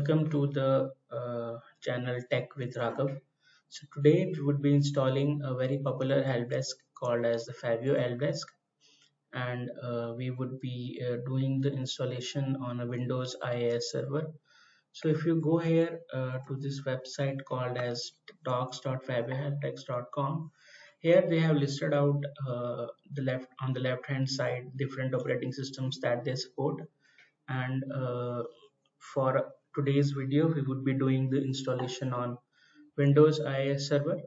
welcome to the channel Tech with Raghav. So today we would be installing a very popular help desk called as the Faveo Helpdesk, and we would be doing the installation on a Windows IIS server. So if you go here to this website called as docs.faviohelpdesk.com, here they have listed out on the left hand side different operating systems that they support, and for today's video we would be doing the installation on Windows IIS server.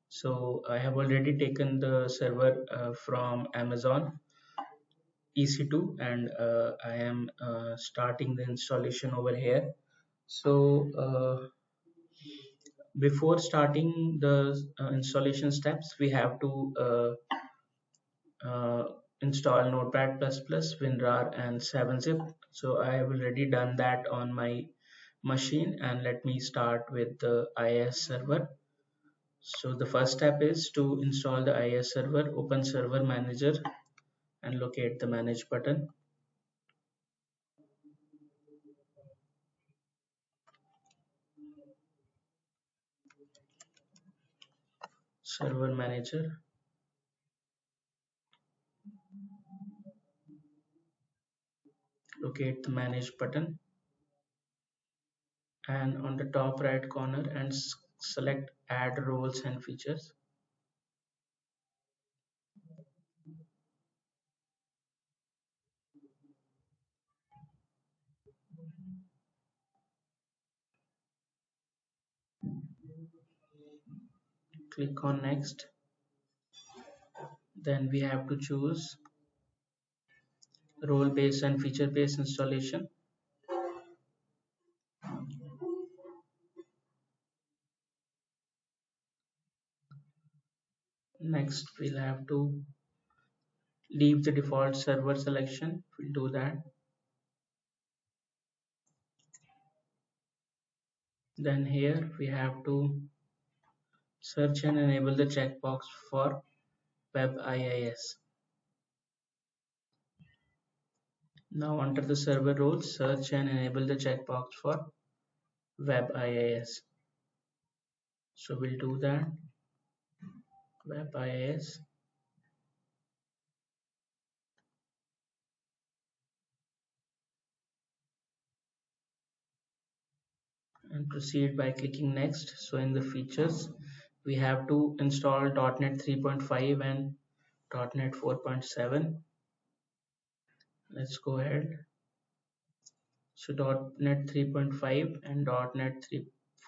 So I have already taken the server from Amazon EC2, and I am starting the installation over here. So before starting the installation steps, we have to install Notepad++, WinRAR, and 7-zip. So I have already done that on my machine, and let me start with the IIS server. So the first step is to install the IIS server. Open Server Manager and locate the Manage button. Server Manager, locate the Manage button, and on the top right corner and select Add Roles and Features. Click on Next. Then we have to choose role based and feature based installation. Next we'll have to leave the default server selection. We'll do that. Then here we have to search and enable the checkbox for Web IIS. Now under the server roles, search and enable the checkbox for Web IIS. So we'll do that. Web IIS. And proceed by clicking Next. So in the features, we have to install .NET 3.5 and .NET 4.7. Let's go ahead. So .NET 3.5 and .NET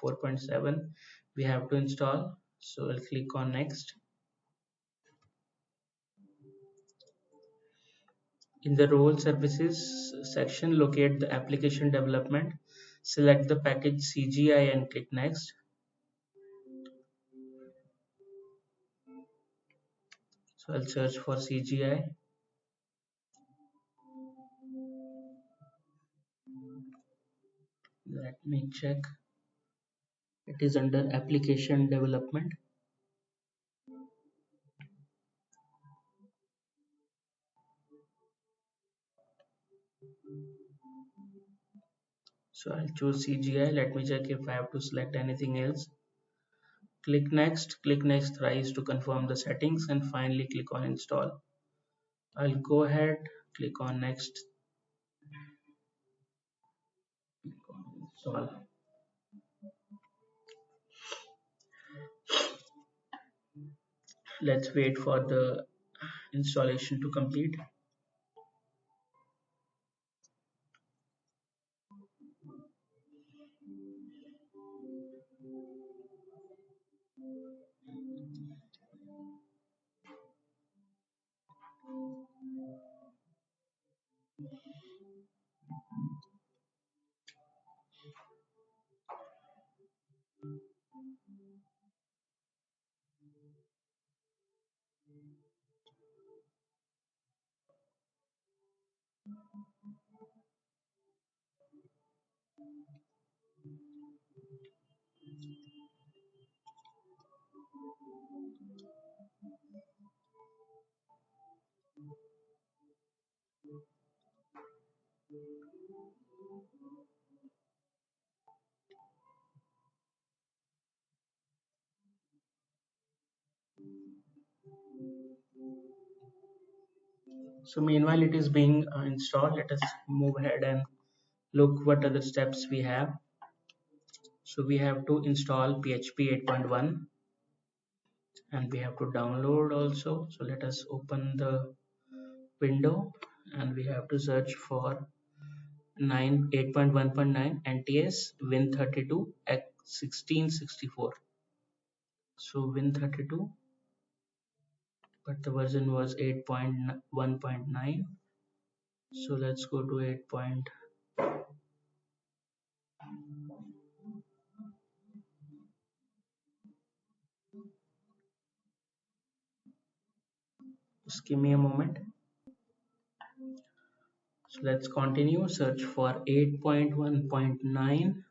4.7 we have to install. So I'll click on Next. In the Role Services section, locate the application development. Select the package CGI and click Next. So I'll search for CGI. Let me check. It is under application development. So I'll choose CGI. Let me check if I have to select anything else. Click Next thrice to confirm the settings, and finally click on Install. I'll go ahead, click on Next, install. Let's wait for the installation to complete. So meanwhile it is being installed, let us move ahead and look what other steps we have. So we have to install PHP 8.1 and we have to download also. So let us open the window and we have to search for 8.1.9 NTS Win32 X1664. So Win32, but the version was 8.1.9. So let's go to 8. Just give me a moment. So let's continue, search for 8.1.9.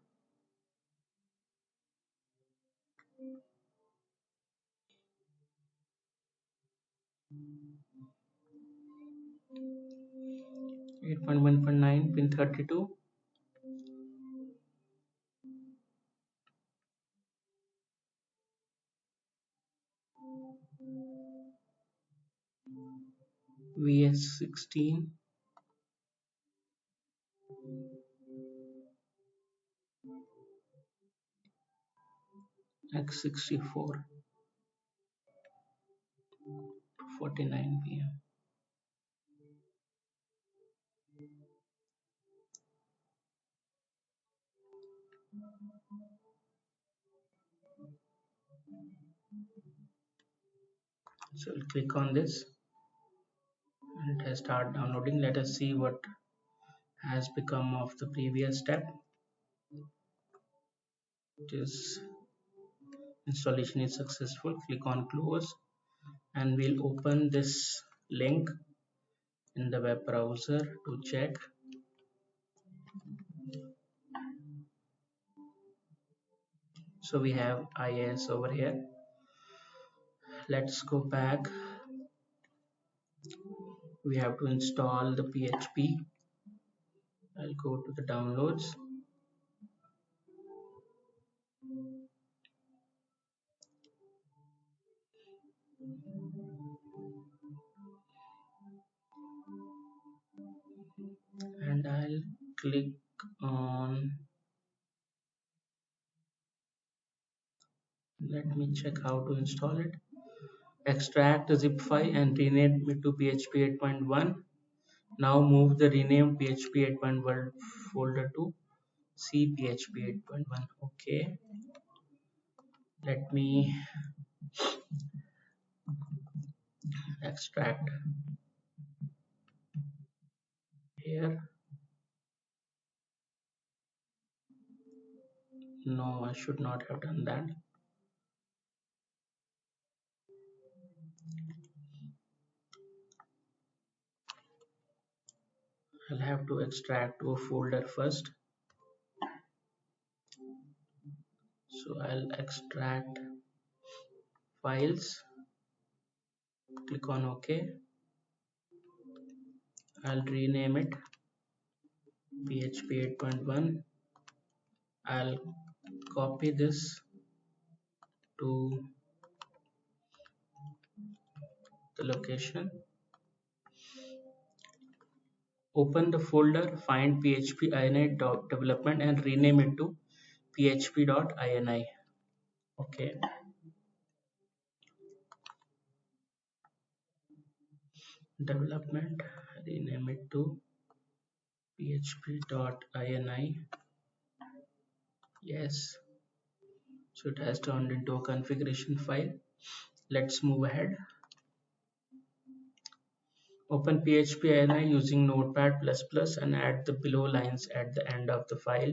Win32 VS16 X64 49 PM. So we'll click on this and it has started downloading. Let us see what has become of the previous step. This installation is successful. Click on close and we'll open this link in the web browser to check. So we have IIS over here. Let's go back. We have to install the PHP. I'll go to the downloads. And I'll click on, let me check how to install it. Extract the zip file and rename it to PHP 8.1. Now move the renamed PHP 8.1 folder to C PHP 8.1. Okay, let me extract here. No, I should not have done that. I'll have to extract to a folder first. So I'll extract files, click on OK. I'll rename it PHP 8.1. I'll copy this to the location. Open the folder, find php.ini development and rename it to php.ini. Okay. Development, rename it to php.ini. Yes. So it has turned into a configuration file. Let's move ahead. Open php.ini using Notepad++ and add the below lines at the end of the file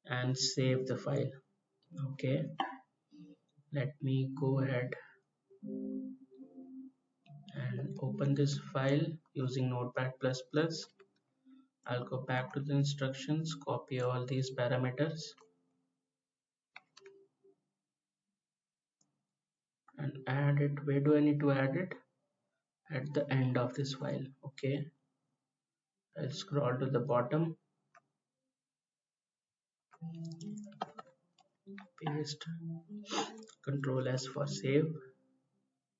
and save the file. Okay, let me go ahead and open this file using Notepad++. I'll go back to the instructions, copy all these parameters and add it. Where do I need to add it? At the end of this file. Okay, I'll scroll to the bottom, paste, Control S for save,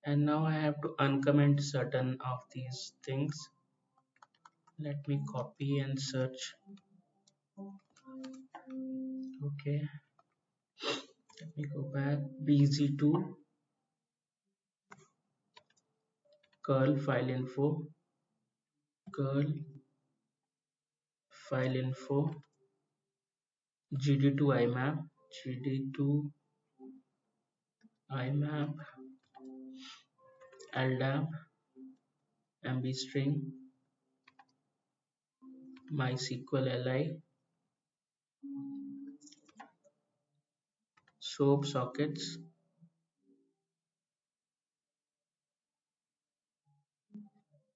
and now I have to uncomment certain of these things. Let me copy and search. Okay, let me go back. bz2 curl file info, curl file info, gd2 imap, gd2 imap, ldap, mbstring, mysql li, soap sockets,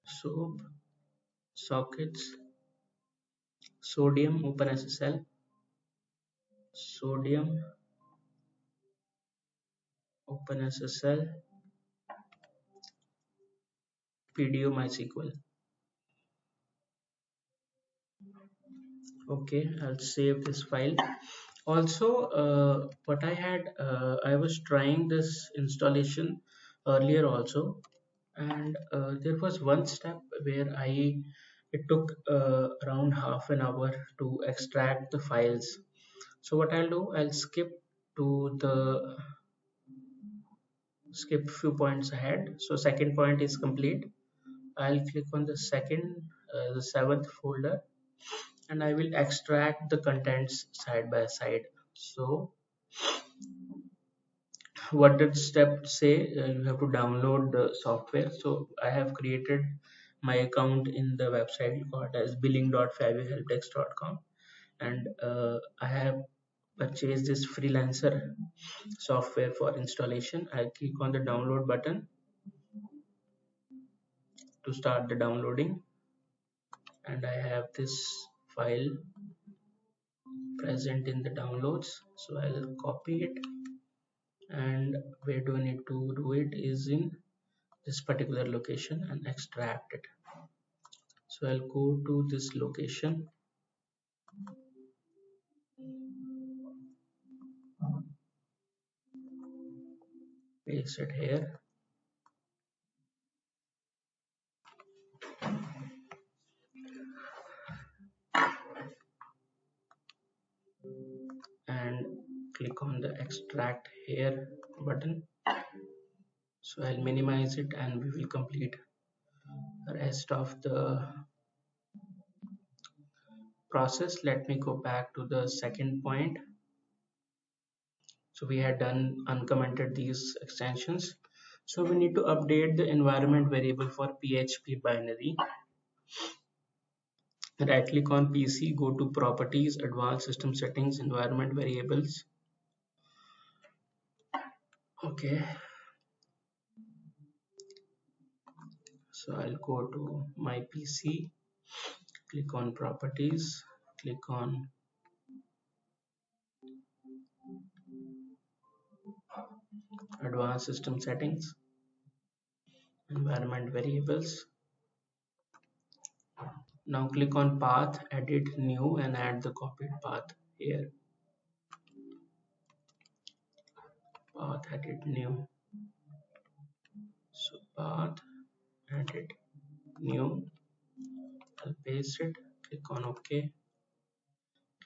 soap sockets, sodium openssl, sodium openssl, pdo mysql. Okay, I'll save this file. Also, what I had, I was trying this installation earlier also, and there was one step where it took around half an hour to extract the files. So what I'll do, I'll skip few points ahead. So second point is complete. I'll click on the seventh folder, and I will extract the contents side by side. So what did step say? You have to download the software. So I have created my account in the website called as billing.faviohelpdesk.com, and I have purchased this freelancer software for installation. I click on the download button to start the downloading, and I have this file present in the downloads. So I'll copy it, and where do I need to do it is in this particular location and extract it. So I'll go to this location, paste it here, and click on the extract here button. So I'll minimize it, and we will complete the rest of the process. Let me go back to the second point. So we had done uncommented these extensions. So we need to update the environment variable for PHP binary. Right click on PC, go to properties, advanced system settings, environment variables. Okay, so I'll go to my PC, click on properties, click on advanced system settings, environment variables. Now click on path, edit new, and add the copied path here. Path, edit new. So path, edit new. I'll paste it. Click on OK.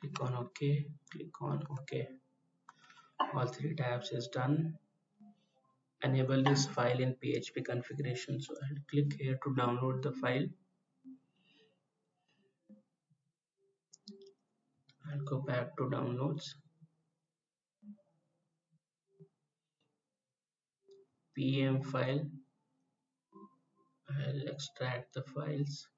Click on OK. Click on OK. All three tabs is done. Enable this file in PHP configuration. So I'll click here to download the file. I'll go back to downloads. PM file. I'll extract the files.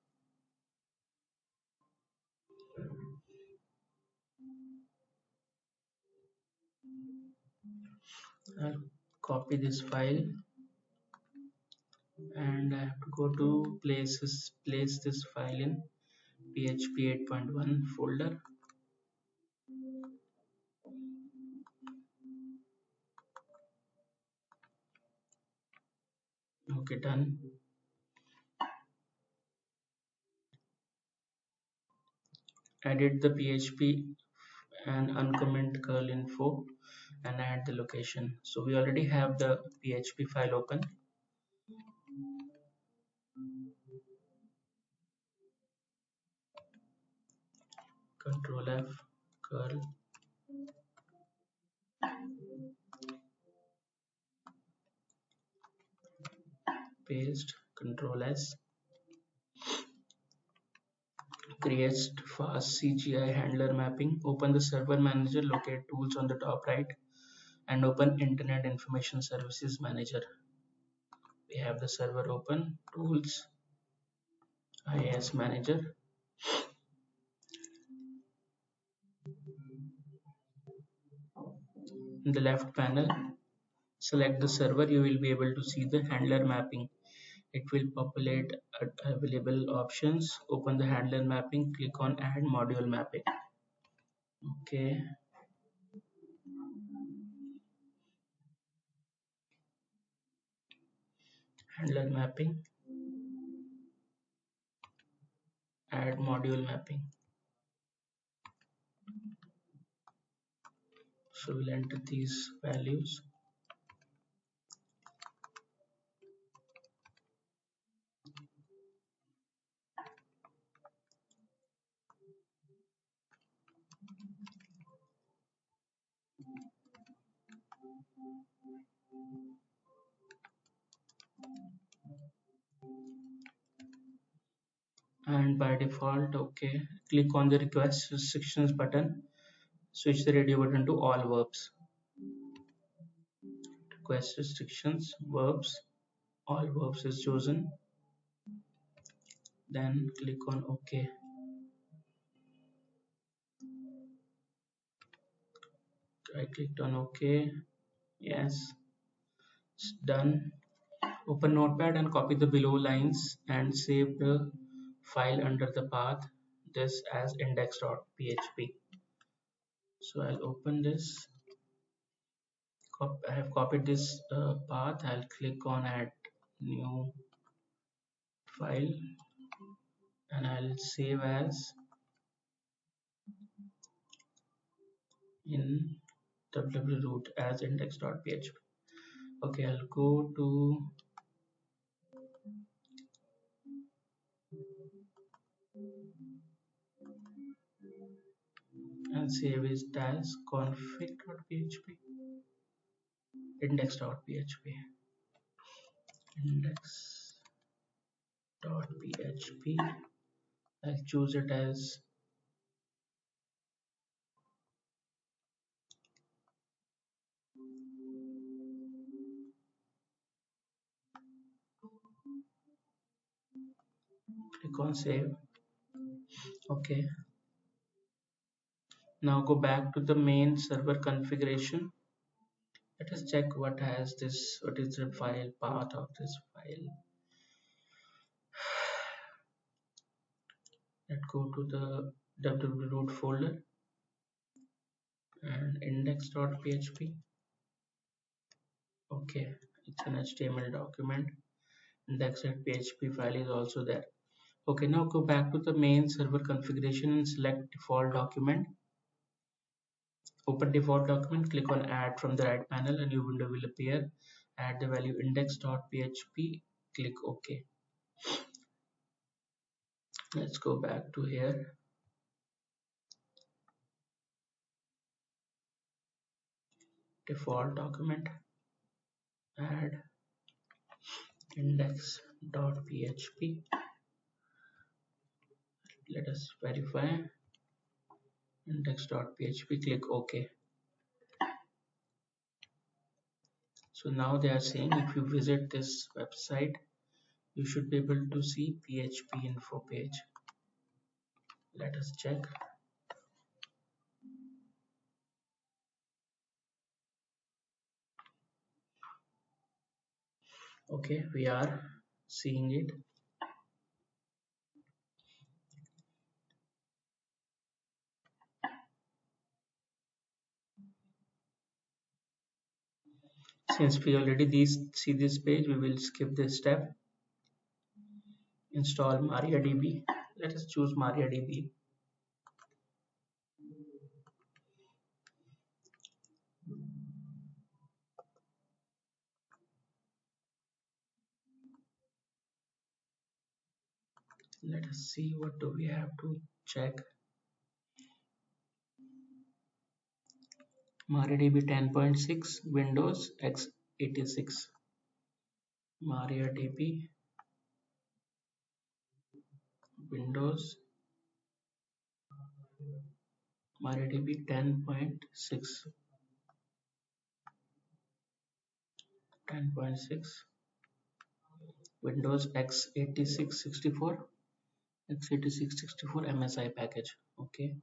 I'll copy this file, and I have to go to place this file in PHP 8.1 folder. Okay, done. Edit the PHP and uncomment curl info and add the location. So we already have the PHP file open. Control F, curl, paste, Control S, creates fast CGI handler mapping. Open the server manager, locate tools on the top right, and open Internet Information Services Manager. We have the server open, tools, IIS Manager. In the left panel, select the server. You will be able to see the handler mapping. It will populate available options. Open the handler mapping, click on add module mapping. Okay, handler mapping, add module mapping. So we'll enter these values. And by default, okay, click on the request restrictions button, switch the radio button to all verbs. Request restrictions, verbs, all verbs is chosen, then click on OK. I clicked on OK. Yes, it's done. Open Notepad and copy the below lines and save the file under the path this as index.php. So I'll open this. I have copied this path. I'll click on add new file and I'll save as in www-root as index.php. Okay, I'll go to and save it as config.php, index.php, index.php. I'll choose it as click on save. Okay, now go back to the main server configuration. Let us check what is the file path of this file. Let's go to the www-root folder and index.php. Okay, it's an HTML document. Index.php file is also there. Okay, now go back to the main server configuration and select default document. Open default document, click on add from the right panel, a new window will appear. Add the value index.php, click OK. Let's go back to here. Default document, add index.php. Let us verify index.php, click OK. So now they are saying if you visit this website, you should be able to see PHP info page. Let us check. Okay, we are seeing it. Since we already see this page, we will skip this step. Install MariaDB. Let us choose MariaDB. Let us see what do we have to check. MariaDB 10.6 Windows x86. MariaDB Windows MariaDB 10.6 Windows x86 64 x86 64 MSI package. Okay,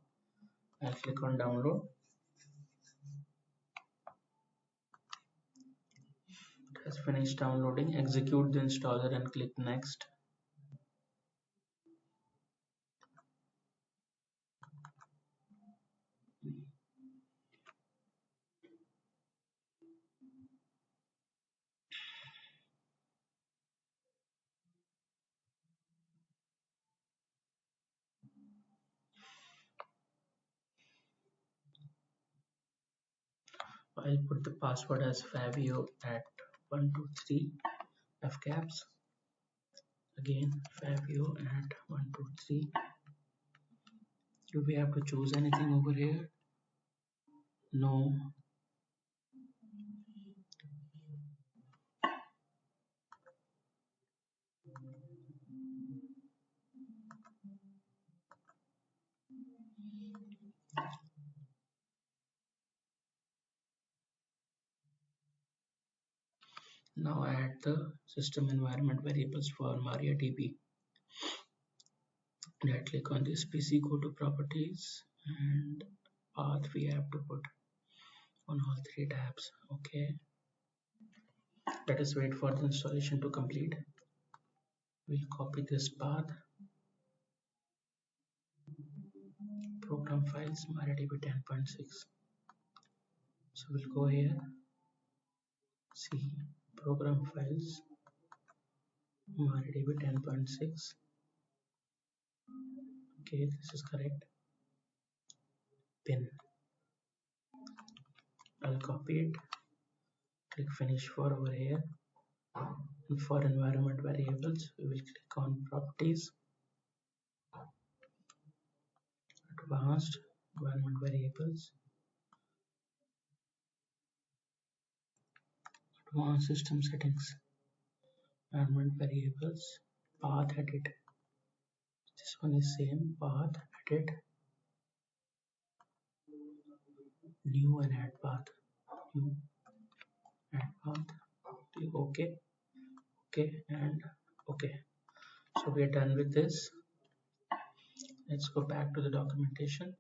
I'll click on download. It has finished downloading. Execute the installer and click next. I'll put the password as Faveo at 123 F caps. Again, Faveo at 123. Do we have to choose anything over here? No. Now add the system environment variables for MariaDB. Right click on this PC, go to properties, and path we have to put on all three tabs. Okay, let us wait for the installation to complete. We'll copy this path, program files MariaDB 10.6. So we'll go here, see program files MariaDB 10.6. Okay, this is correct. Pin, I'll copy it, click finish for over here. And for environment variables, we will click on properties, advanced environment variables, advanced system settings, environment variables, path edit. This one is same, path edit, new and add path, new add path. Click OK, OK, and OK. So we are done with this. Let's go back to the documentation.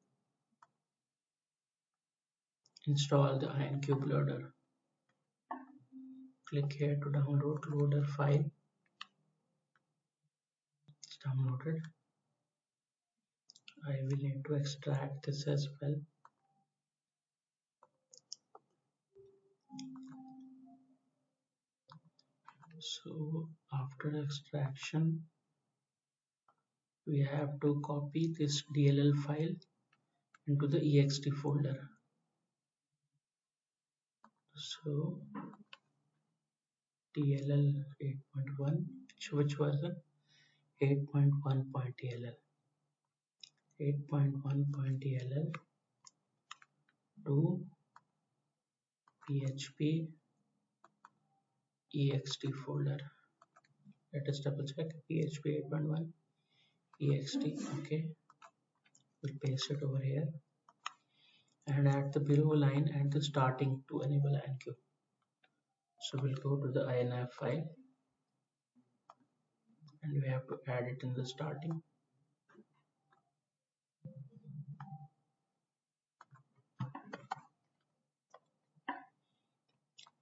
Install the IronCube loader. Click here to download loader file. It's downloaded. I will need to extract this as well. So after extraction, we have to copy this DLL file into the ext folder. So DLL 8.1, which version? 8.1.dll, 8.1.dll to php ext folder. Let us double check php 8.1 ext. Okay, we'll paste it over here and add the below line and the starting to enable IronCube. So we'll go to the INF file and we have to add it in the starting.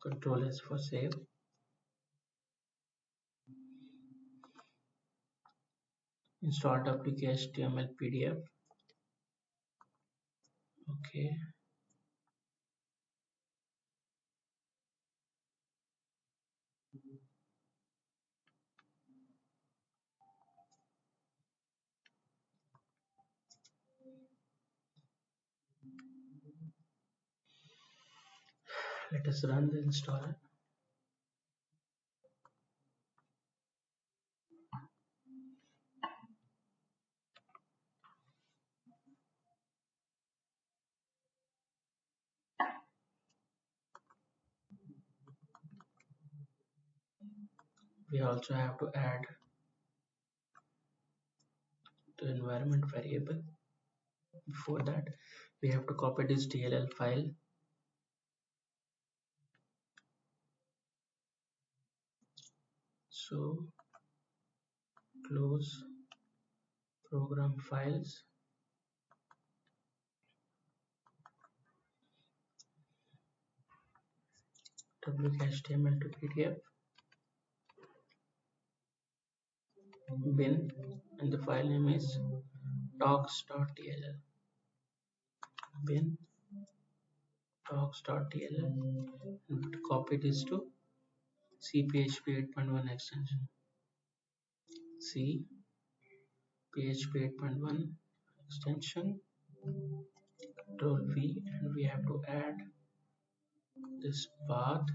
Control S for save. Install wk-html PDF. Okay. Let us run the installer. We also have to add the environment variable. Before that, we have to copy this DLL file. So close program files, wk-html to pdf, bin, and the file name is docs.tll. Bin docs.tll, and copy this to cphp 8.1 extension. C PHP 8.1 extension, Control V, and we have to add this path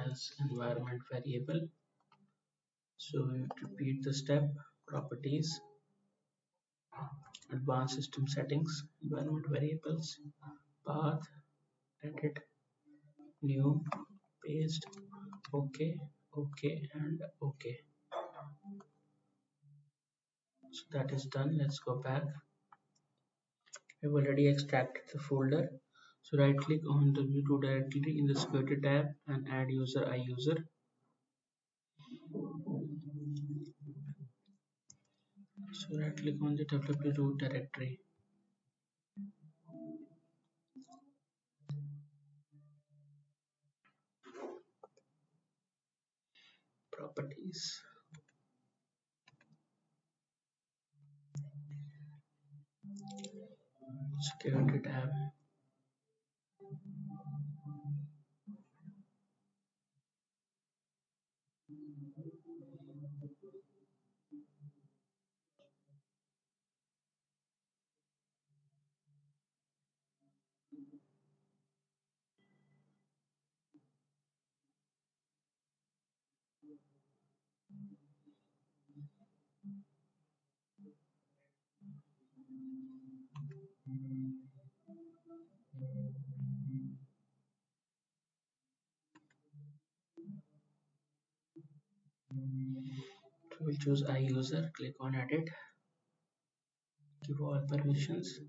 as environment variable. So we repeat the step: properties, advanced system settings, environment variables, path, edit, new, paste, OK, OK, and OK. So that is done. Let's go back. We've already extracted the folder. So right click on the root directory in the security tab and add user iuser. So right click on the www root directory. Properties. Security tab. So we'll choose iuser, click on edit, give all permissions,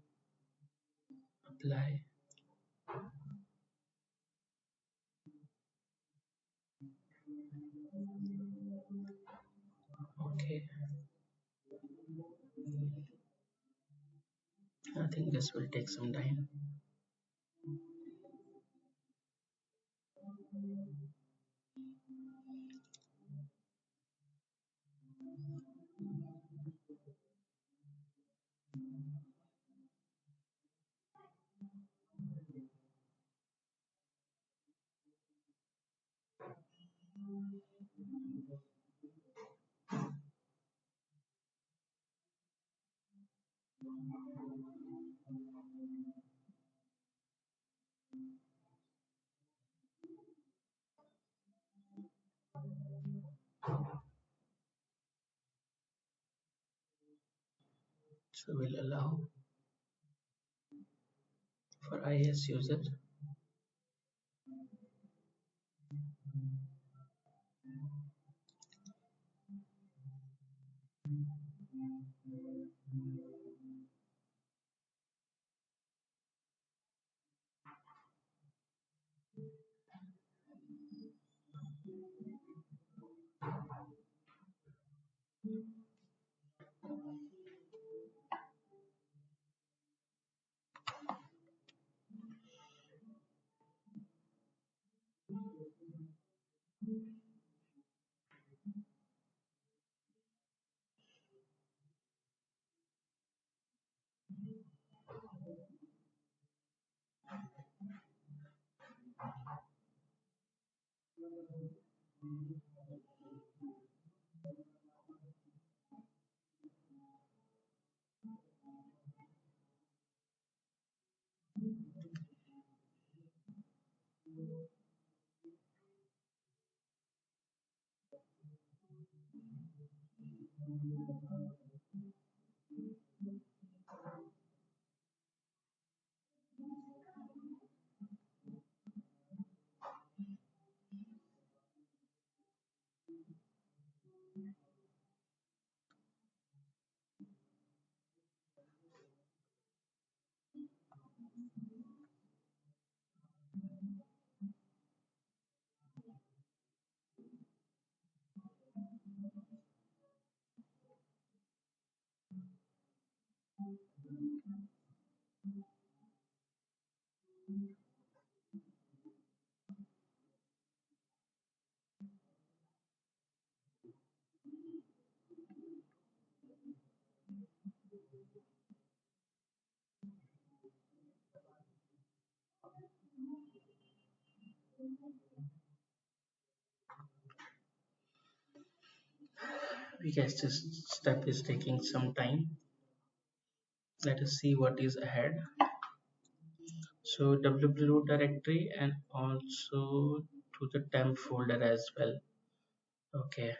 apply. Okay. I think this will take some time. So we'll allow for IS user. Yes, this step is taking some time. Let us see what is ahead. So www directory and also to the temp folder as well. Okay.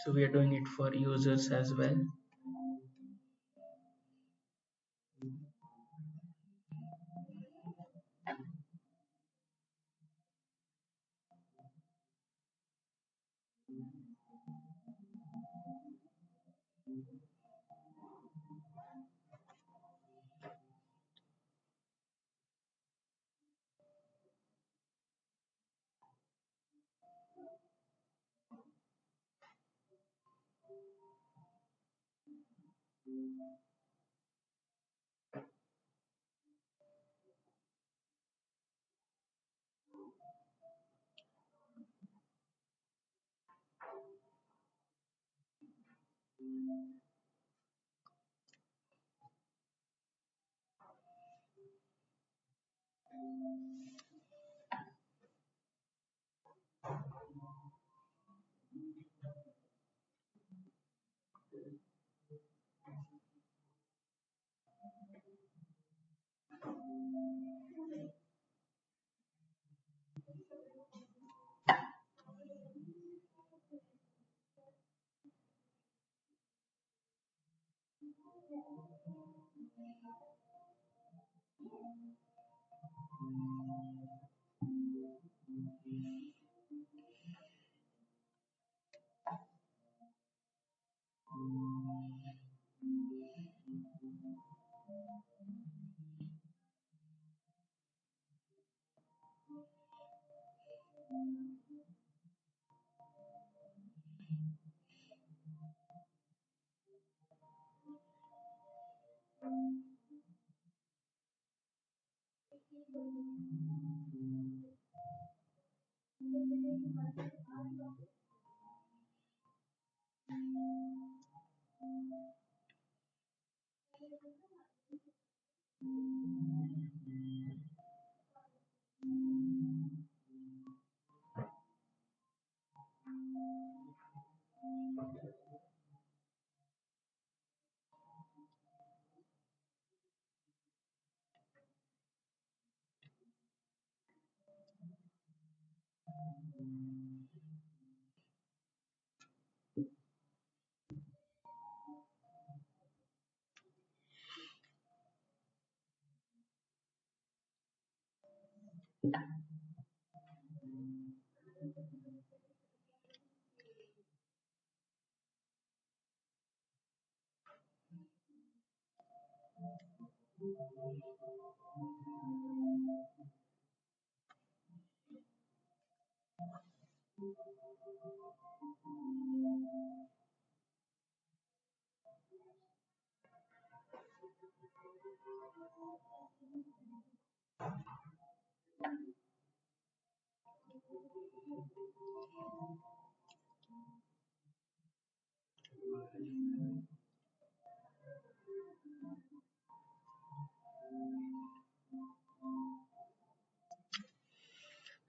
So we are doing it for users as well.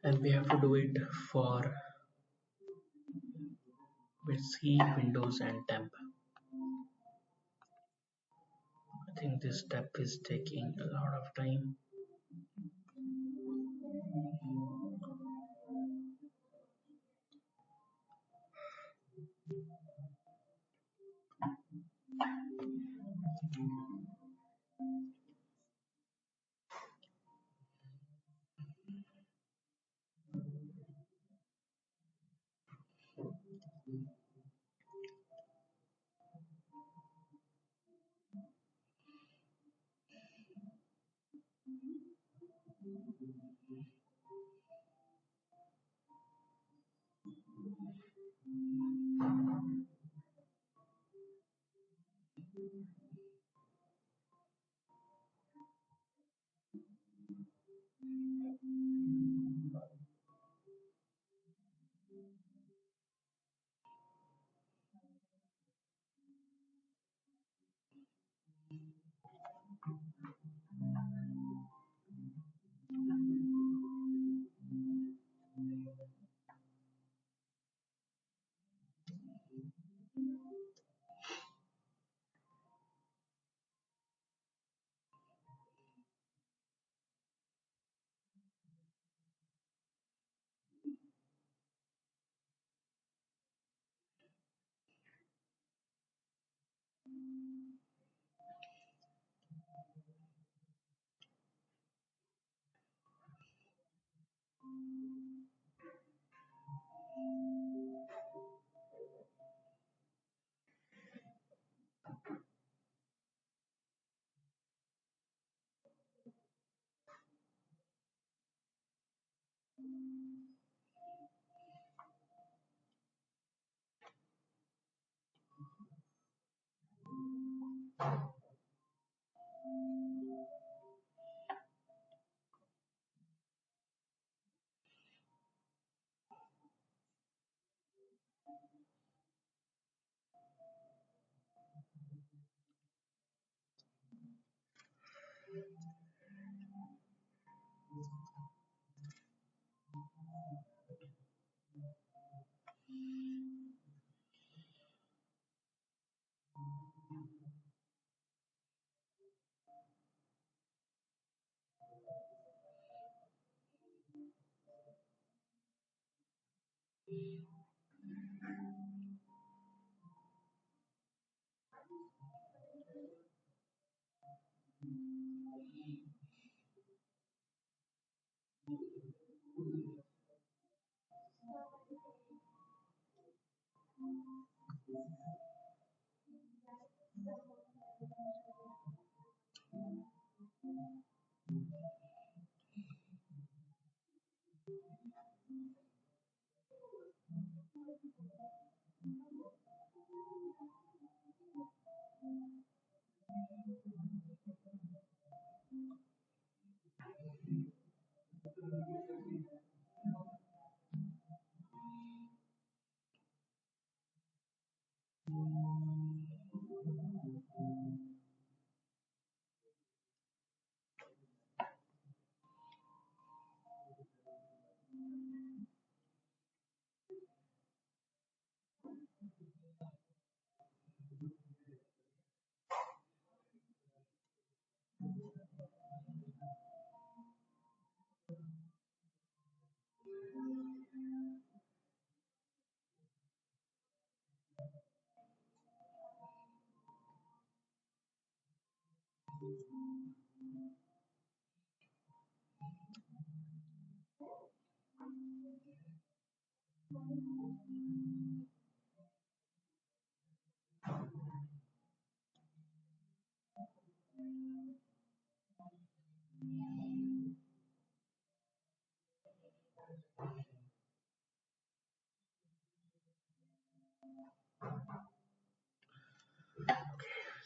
And we have to do it for with C, Windows and temp. I think this step is taking a lot of time.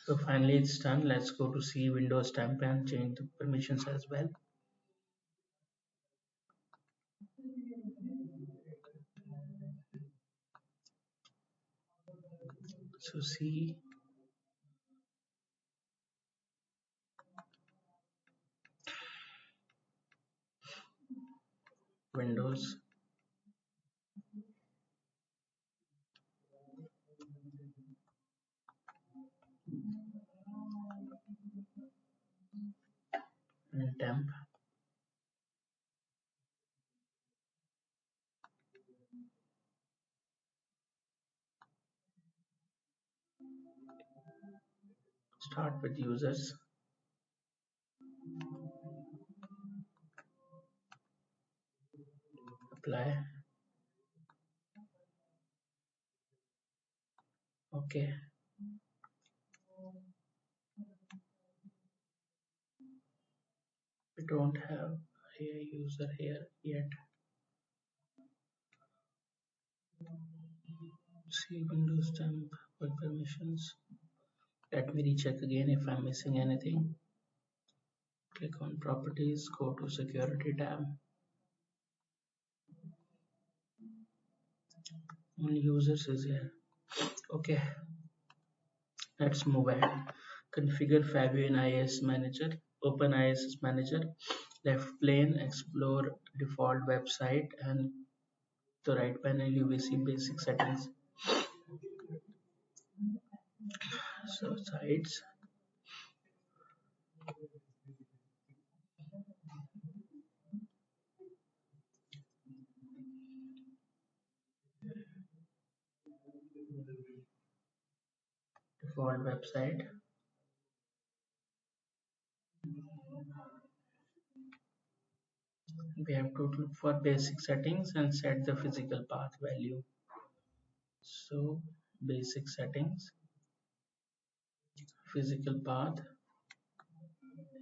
So finally it's done. Let's go to see Windows temp and change the permissions as well. So see Windows and temp. Start with users. Apply. Okay. We don't have a user here yet. See Windows temp with permissions. Let me recheck again if I'm missing anything. Click on properties, go to security tab. Only users is here. Okay, let's move ahead. Configure Faveo in IIS Manager. Open IIS Manager. Left pane, explore default website, and the right panel you will see basic settings. So sites, default website. We have to look for basic settings and set the physical path value. So basic settings, physical path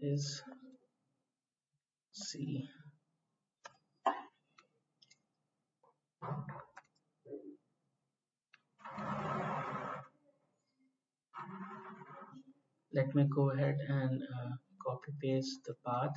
is C. Let me go ahead and copy paste the path.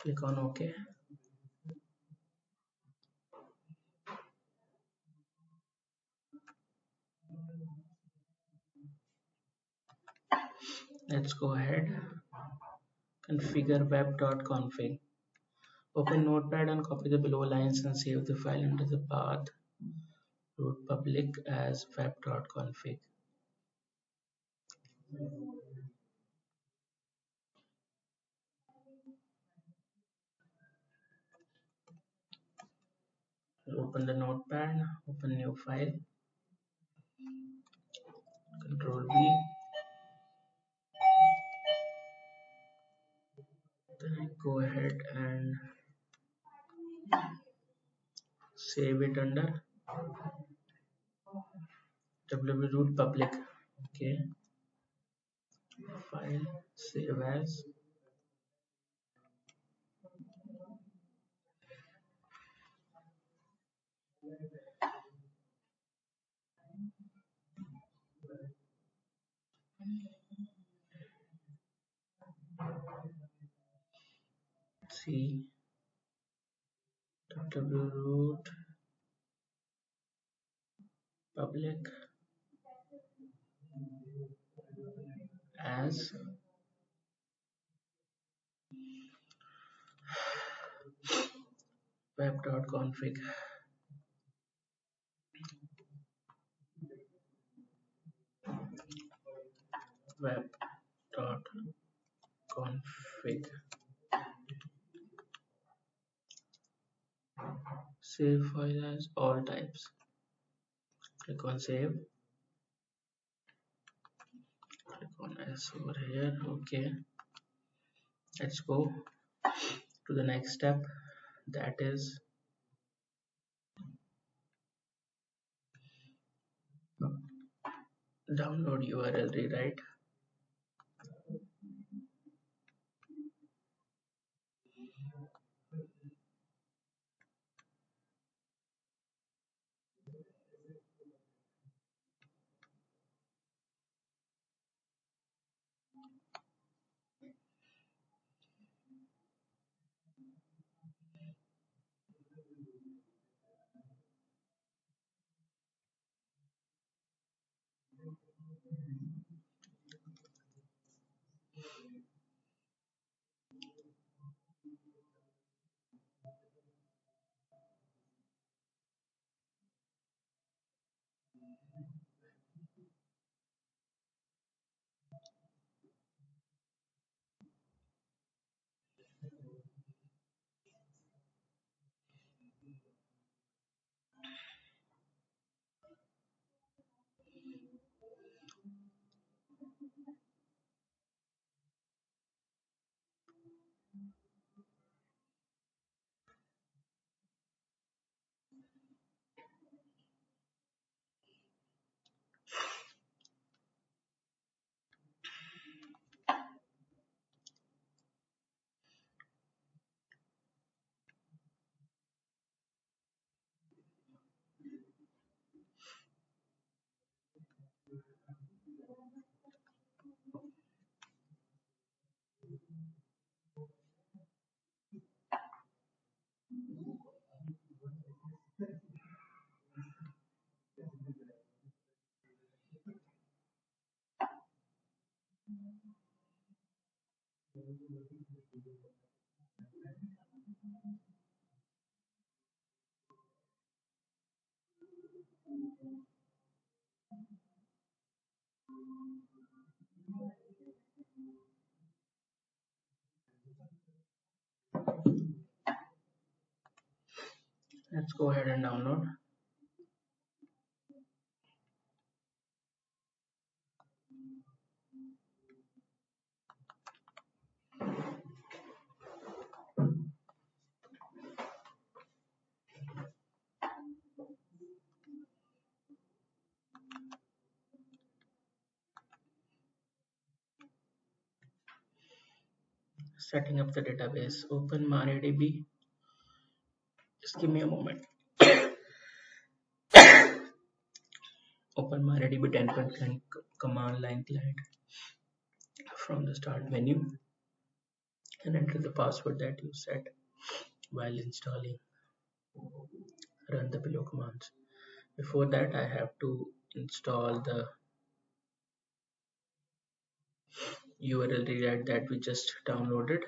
Click on OK. Let's go ahead. Configure web.config. Open Notepad and copy the below lines and save the file into the path root public as web.config. Open the Notepad, open new file, Control V. Then I go ahead and save it under wroot public. Okay, file, save as. See wroot public as web.config. Web.config. Save file as all types. Click on save. Click on S over here. Okay, let's go to the next step, that is download URL rewrite. Let's go ahead and download. Setting up the database. Open MariaDB. Just give me a moment. Open MariaDB 10.10 command line client from the start menu. and enter the password that you set while installing. Run the below commands. Before that, I have to install the URL rewrite that we just downloaded.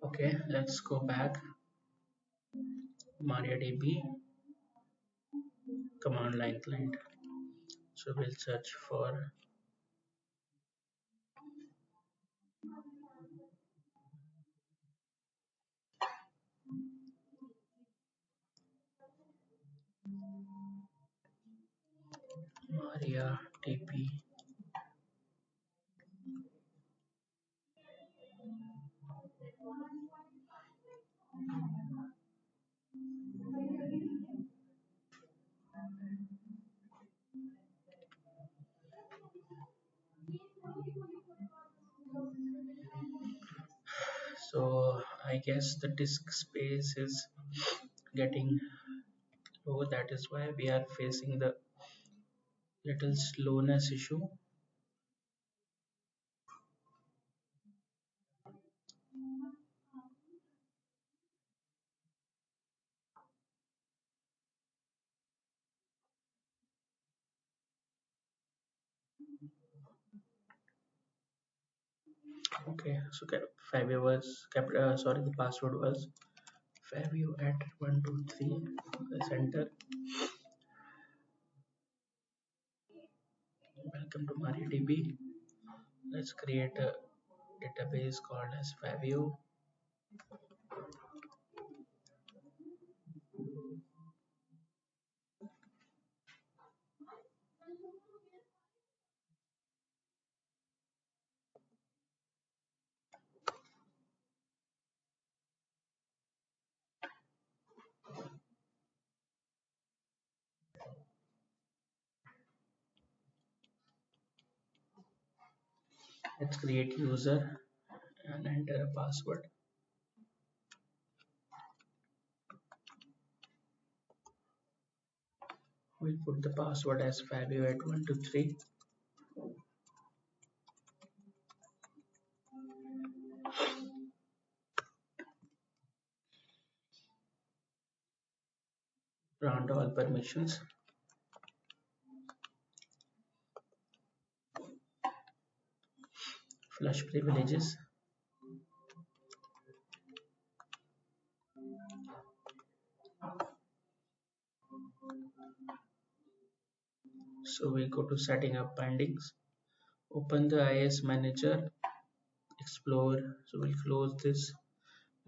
Okay, let's go back. MariaDB command line client. So we'll search for MariaDB. So I guess the disk space is getting low. That is why we are facing the little slowness issue. Okay, so Faveo was sorry, the password was Faveo at 123. Press enter. Welcome to MariaDB. Let's create a database called as Faveo. Let's create user and enter a password. We'll put the password as Faveo at 123. Grant all permissions. Flush privileges. So we'll go to setting up bindings. Open the IIS manager, explore. So we'll close this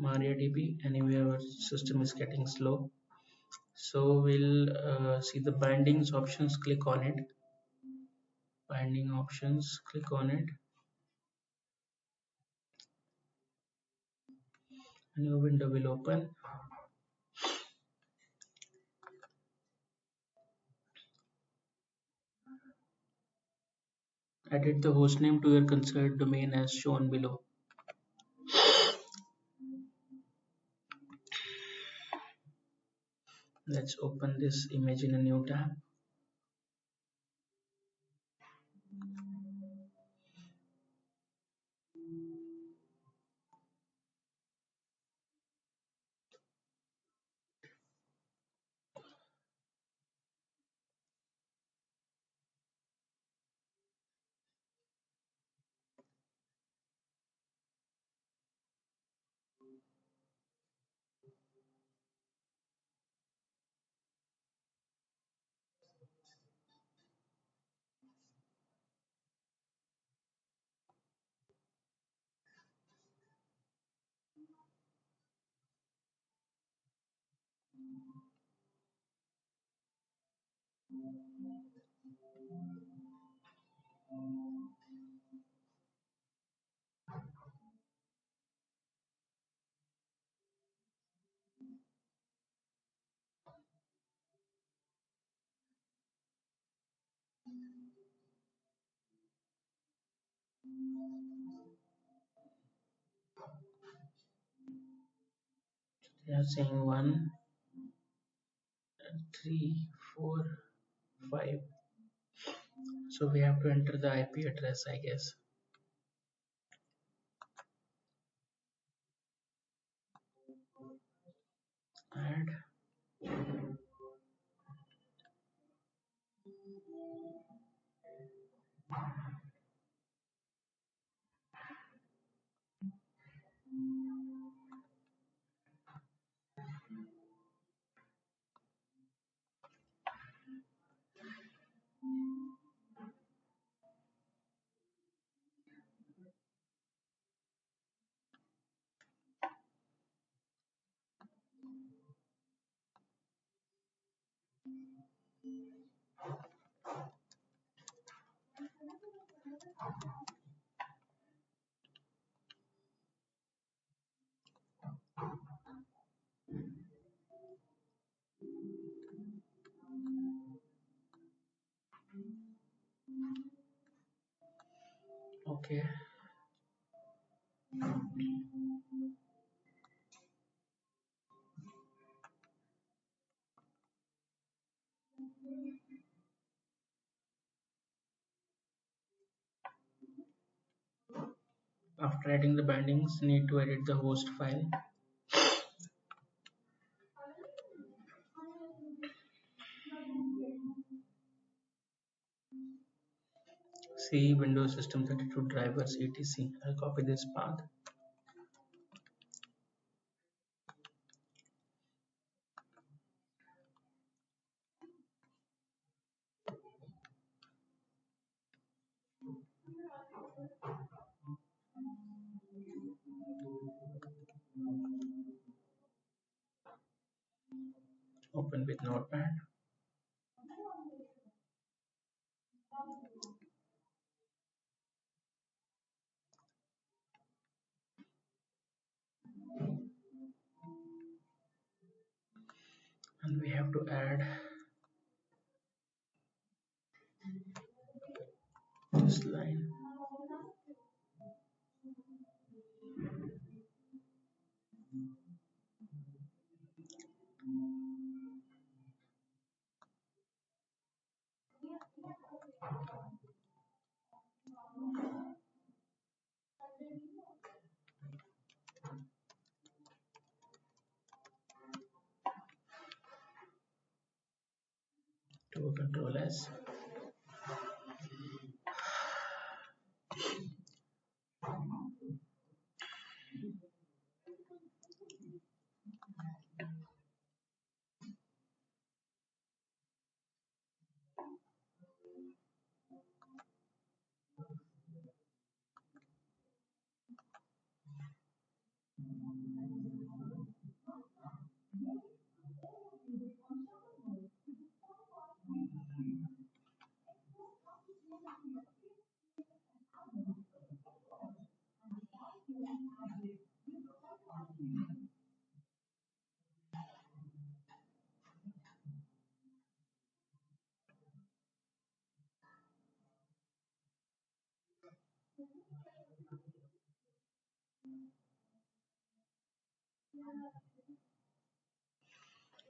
MariaDB. Anyway, our system is getting slow. So we'll see the bindings options, click on it. Binding options, click on it. A new window will open. Edit the hostname to your concerned domain as shown below. Let's open this image in a new tab. They are saying 1, 3, 4, 5. So we have to enter the IP address, I guess. Add. Okay. After adding the bindings, need to edit the host file. C Windows System 32 drivers etc. I'll copy this path. Open with Notepad. And we have to add this line. So control S.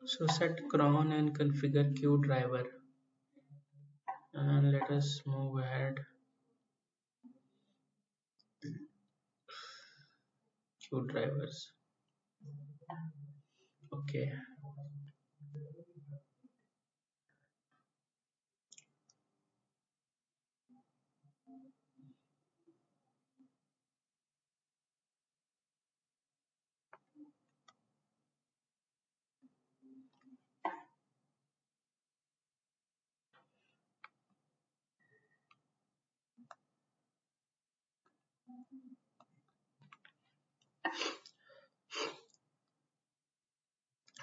So set cron and configure queue driver, and let us move ahead. Queue drivers. Okay,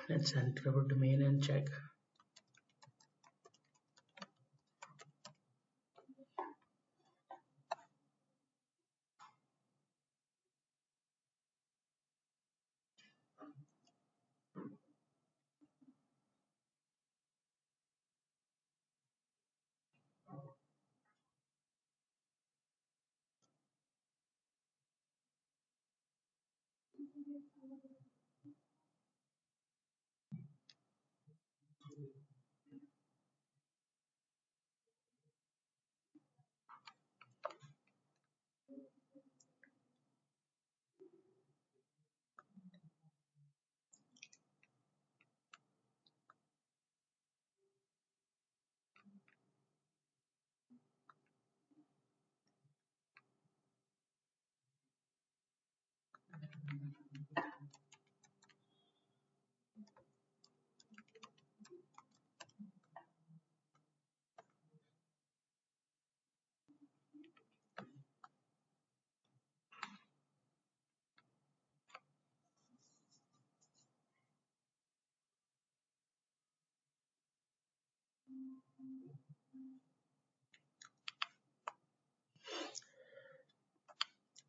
let's enter our domain and check.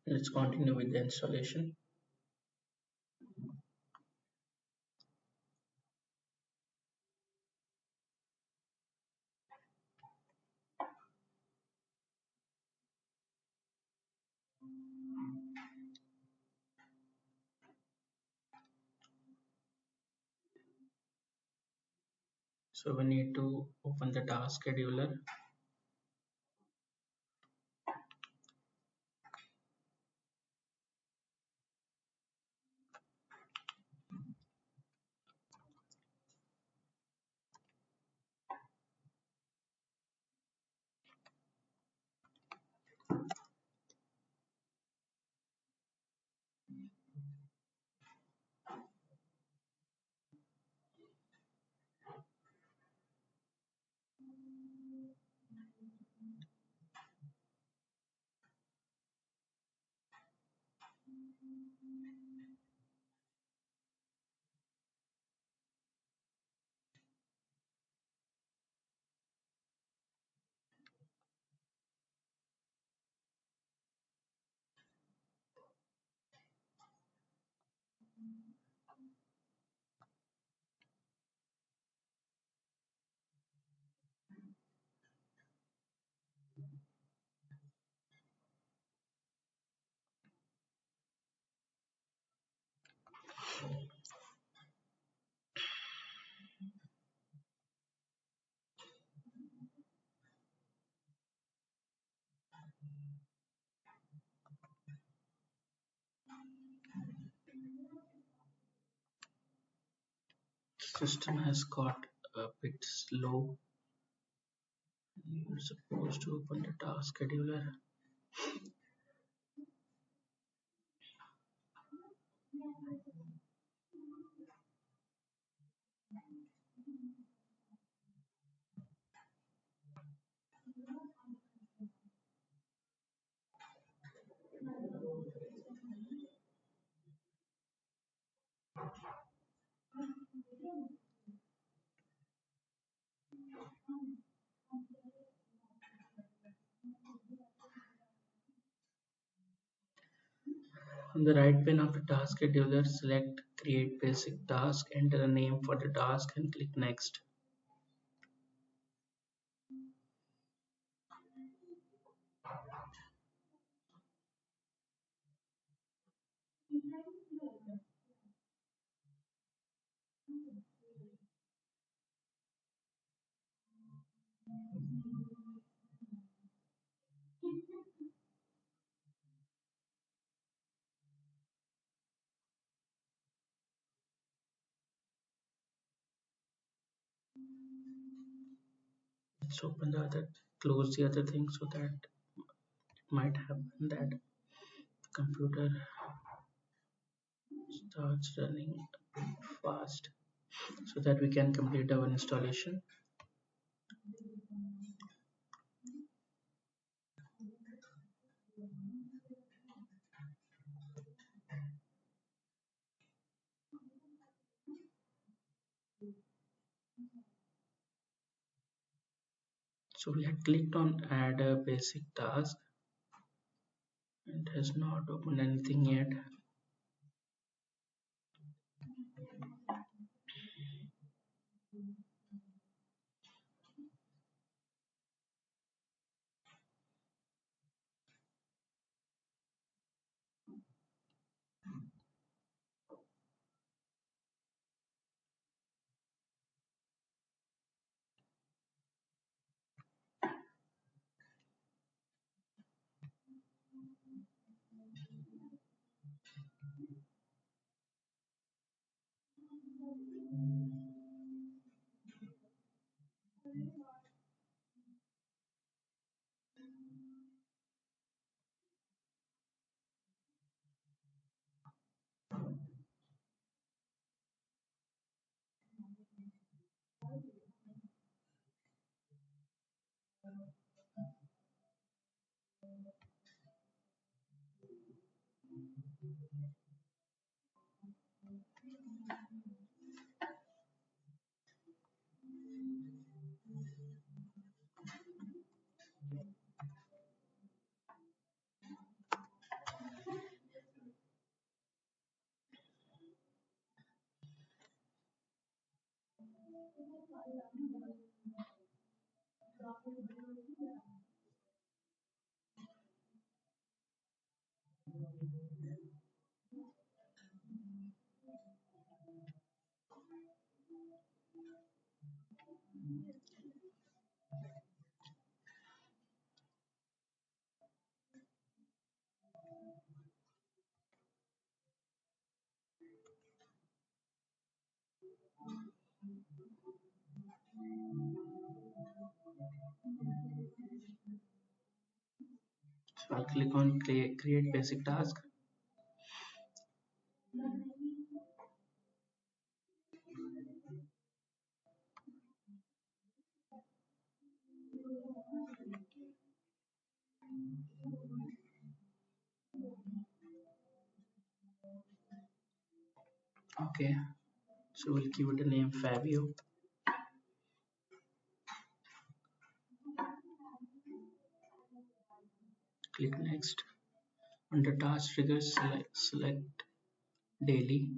Let's continue with the installation. So we need to open the task scheduler. System has got a bit slow, You're supposed to open the task scheduler. On the right pane of the task scheduler, select Create Basic Task, enter a name for the task and click Next. Let's open the other, close the other thing so that it might happen that the computer starts running a bit fast so that we can complete our installation. So we had clicked on add a basic task and it has not opened anything yet. So I'll click on create basic task. Okay, so we'll give it a name Faveo. Click next. Under task triggers, select daily,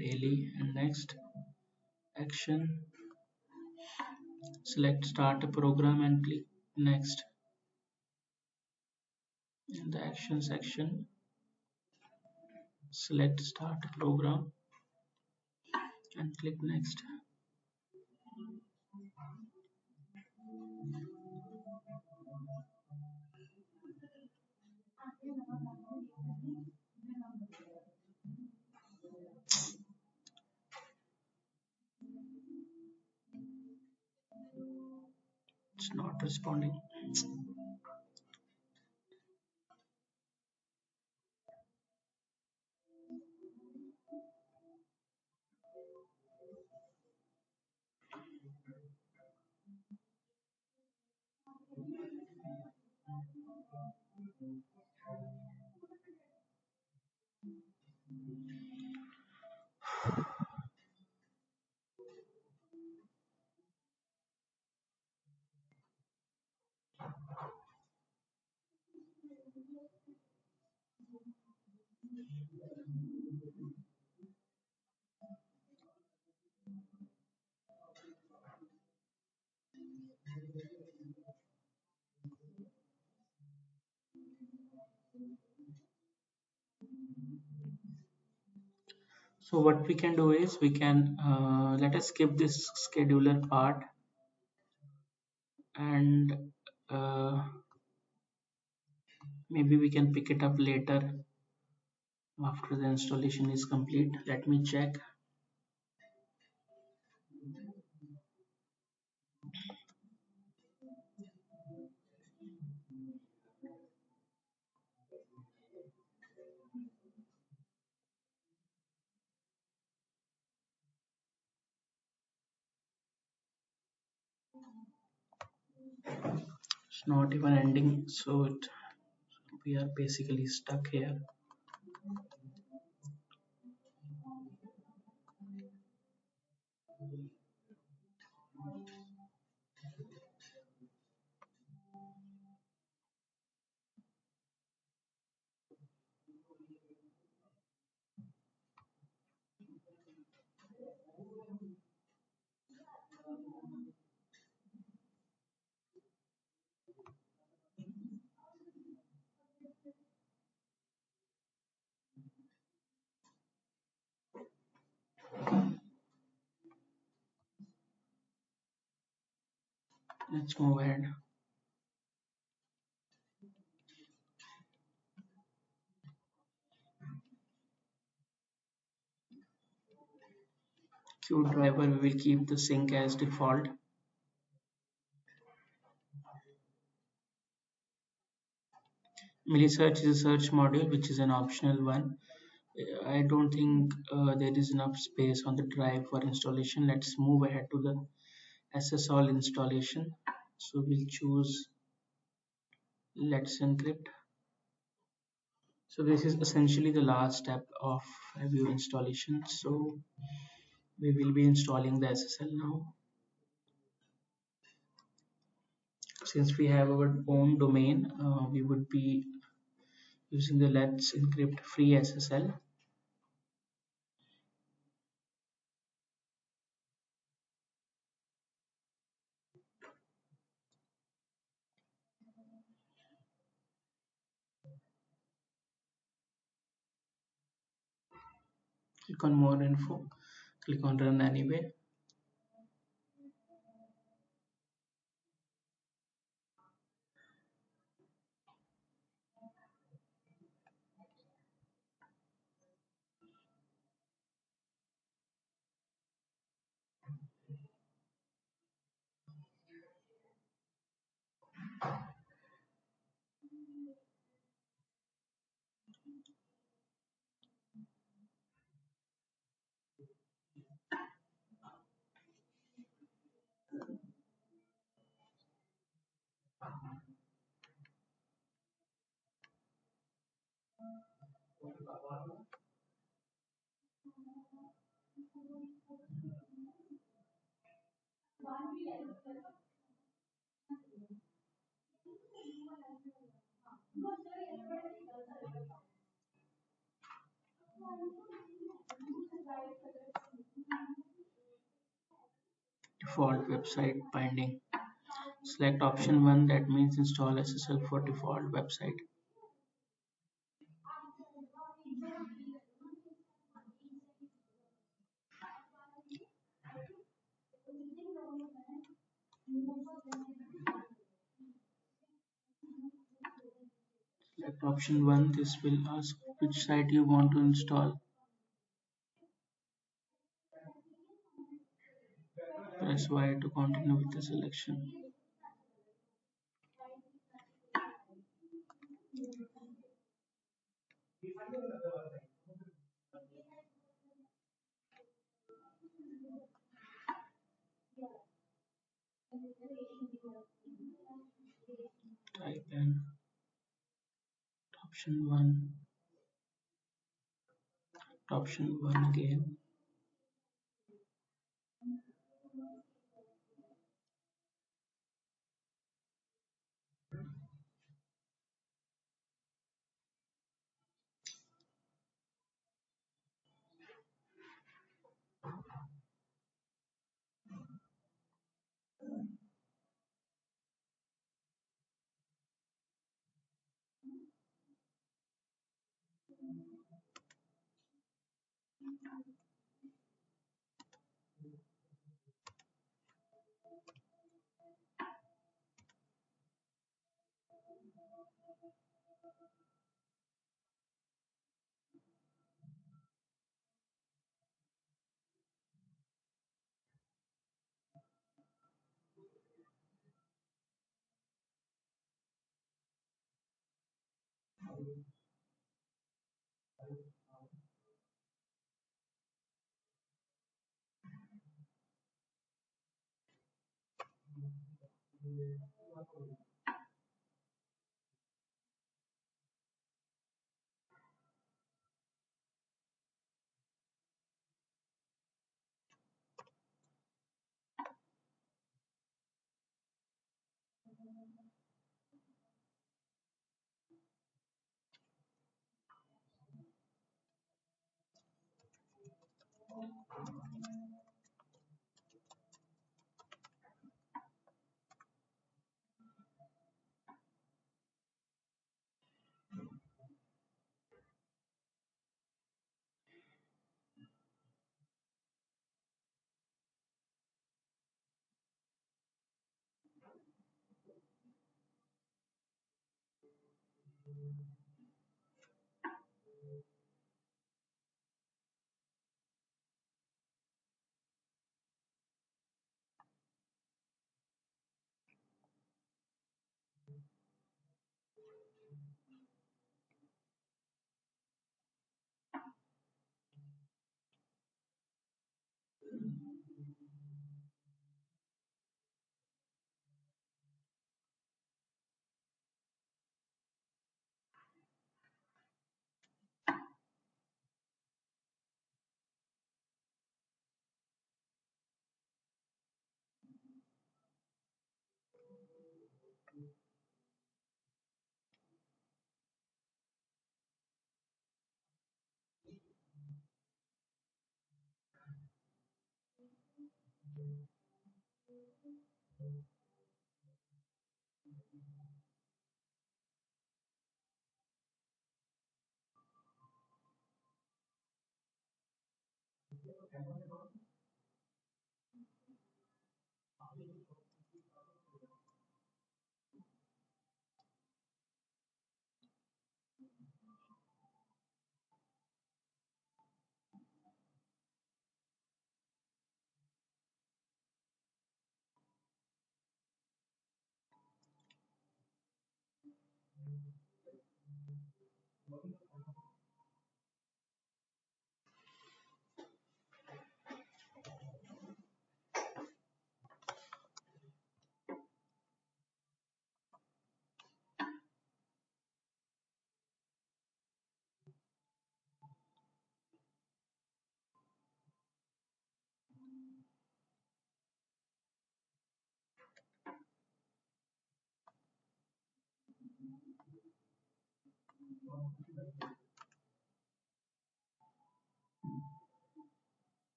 and next action. Select start a program and click next. In the action section, select start a program and click next. Not responding. So what we can do is we can let us skip this scheduler part, and uh, maybe we can pick it up later after the installation is complete. Let me check. It's not even ending, so we are basically stuck here. Let's move ahead. Queue driver, we will keep the sync as default. Mili-search is a search module, which is an optional one. I don't think there is enough space on the drive for installation. Let's move ahead to the SSL installation. So we'll choose Let's Encrypt. So this is essentially the last step of Faveo installation. So we will be installing the SSL now. Since we have our own domain, we would be using the Let's Encrypt free SSL. Click on more info, click on run anyway. Default website binding. Select option 1, that means install SSL for default website. Select option 1, this will ask which site you want to install. Press Y to continue with the selection. Type in option 1, option 1 again.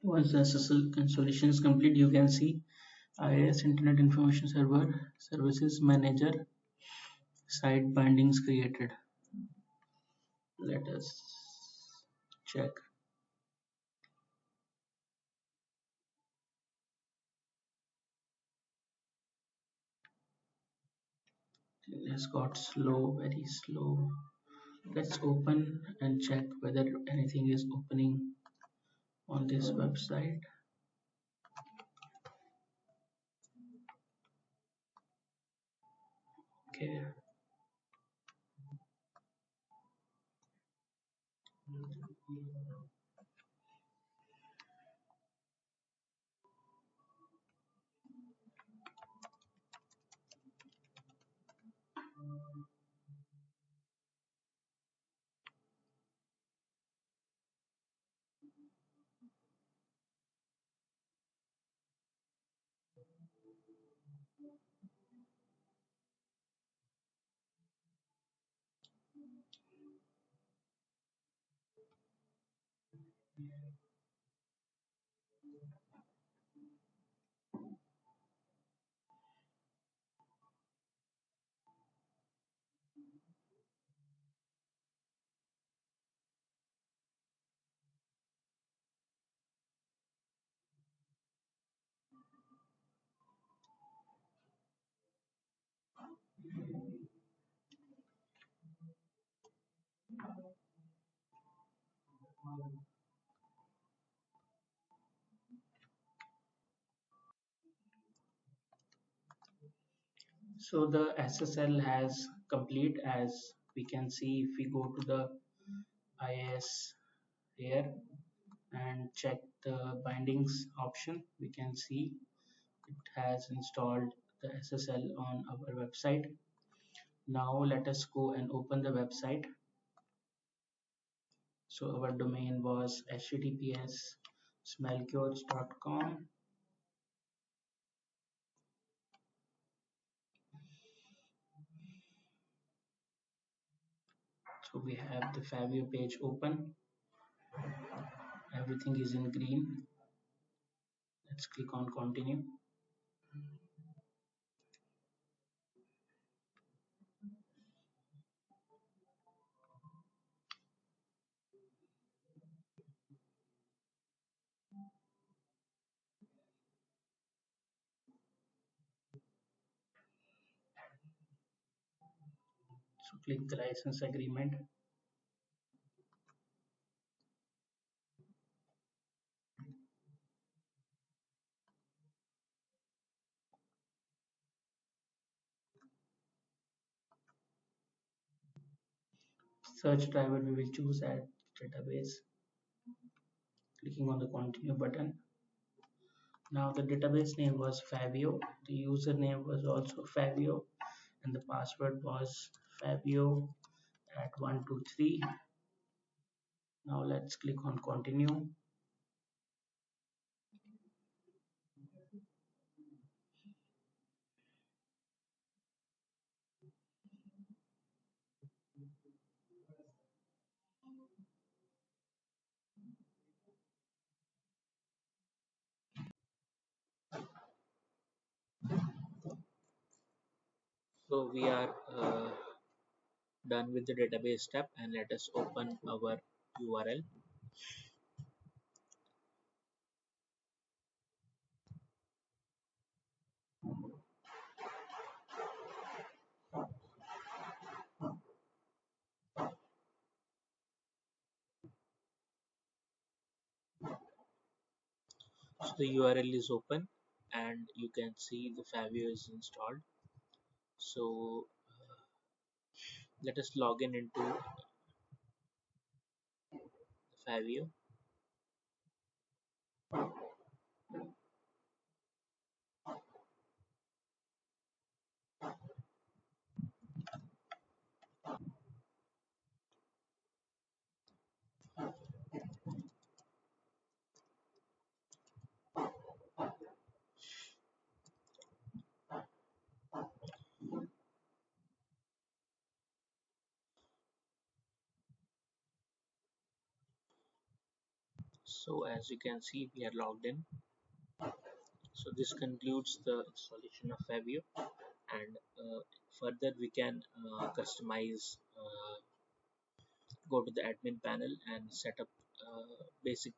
Once the SSL installation is complete, you can see IIS Internet Information Server Services Manager site bindings created. Let us check. It has got slow, very slow. Let's open and check whether anything is opening on this website. Okay. So the SSL has complete, as we can see if we go to the IIS here and check the bindings option. We can see it has installed the SSL on our website. Now let us go and open the website. So our domain was https smellcures.com. So we have the Faveo page open. Everything is in green. Let's click on continue. So click the license agreement. Search driver we will choose at database. Clicking on the continue button. Now the database name was Faveo. The username was also Faveo, and the password was Faveo at 123. Now let's click on continue. So we are done with the database step, and let us open our URL. So the URL is open and you can see the Faveo is installed. So let us log in into the Faveo. So as you can see, we are logged in. So this concludes the installation of Faveo, and further we can customize, go to the admin panel and set up basic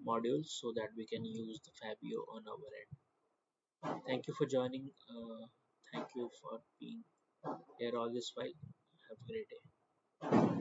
modules so that we can use the Faveo on our end. Thank you for joining. Thank you for being here all this while. Have a great day.